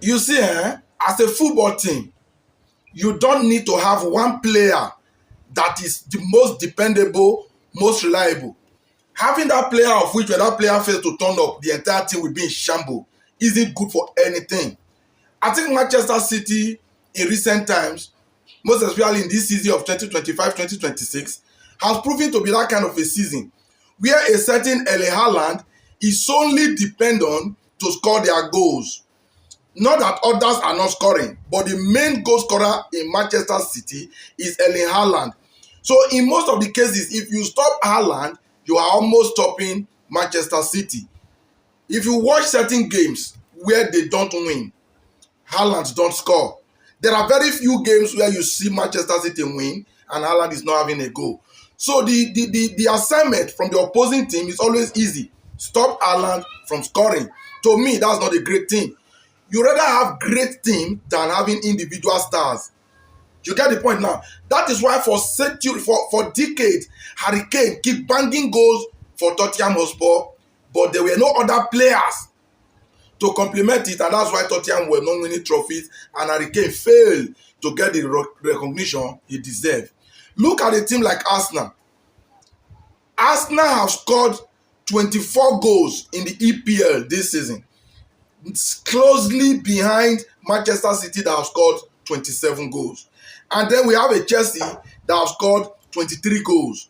You see, as a football team, you don't need to have one player that is the most dependable, most reliable. Having that player of which when that player fails to turn up, the entire team will be in shambles. Isn't good for anything. I think Manchester City in recent times, most especially in this season of 2025-2026, has proven to be that kind of a season where a certain Erling Haaland is solely depend on to score their goals. Not that others are not scoring, but the main goal scorer in Manchester City is Erling Haaland. So in most of the cases, if you stop Haaland, you are almost stopping Manchester City. If you watch certain games where they don't win, Haaland don't score. There are very few games where you see Manchester City win and Haaland is not having a goal. So the assignment from the opposing team is always easy. Stop Haaland from scoring. To me, that's not a great team. You rather have great team than having individual stars. You get the point now. That is why for decades, Harry Kane keep banging goals for Tottenham Hotspur, but there were no other players to complement it, and that's why Tottenham were not winning trophies, and Harry Kane failed to get the recognition he deserved. Look at a team like Arsenal. Arsenal have scored 24 goals in the EPL this season. It's closely behind Manchester City that have scored 27 goals. And then we have a Chelsea that have scored 23 goals.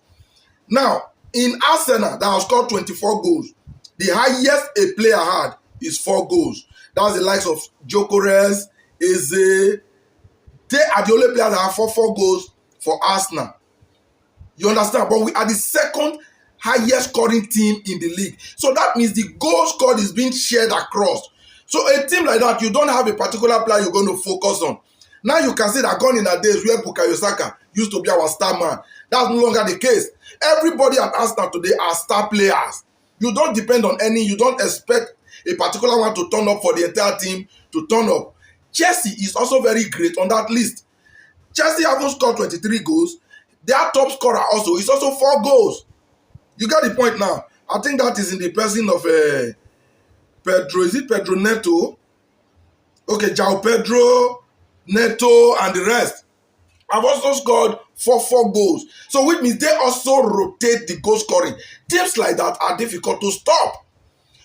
Now, in Arsenal that have scored 24 goals, the highest a player had is 4 goals. That's the likes of Gyökeres, Eze. They are the only players that have 4 goals for Arsenal. You understand? But we are the second highest scoring team in the league. So that means the goal scored is being shared across. So a team like that, you don't have a particular player you're going to focus on. Now you can see that gone in the days where Bukayo Saka used to be our star man. That's no longer the case. Everybody at Arsenal today are star players. You don't depend on any, you don't expect a particular one to turn up for the entire team to turn up. Chelsea is also very great on that list. Chelsea haven't scored 23 goals. Their top scorer also is also 4 goals. You get the point now. I think that is in the person of Pedro. Is it Pedro Neto? Okay, João Pedro, Neto, and the rest have also scored 4 goals. So which means they also rotate the goal scoring. Teams like that are difficult to stop.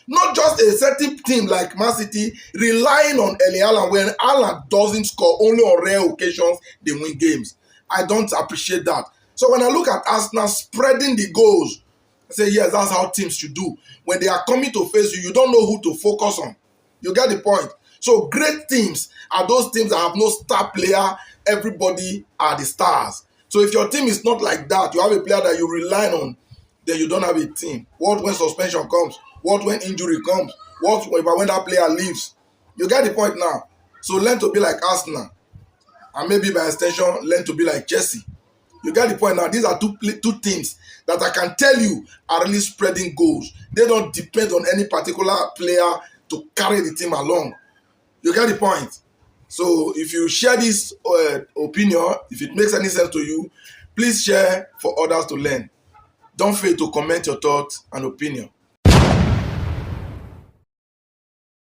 Not just a certain team like Man City relying on Erling Haaland. When Haaland doesn't score, only on rare occasions they win games. I don't appreciate that. So when I look at Arsenal spreading the goals, I say, yes, that's how teams should do. When they are coming to face you, you don't know who to focus on. You get the point? So great teams are those teams that have no star player. Everybody are the stars. So if your team is not like that, you have a player that you rely on, then you don't have a team. What when suspension comes? What when injury comes? What when that player leaves? You get the point now. So learn to be like Arsenal. And maybe by extension, learn to be like Chelsea. You get the point now. These are two teams that I can tell you are really spreading goals. They don't depend on any particular player to carry the team along. You get the point? So if you share this opinion, if it makes any sense to you, please share for others to learn. Don't fail to comment your thoughts and opinion.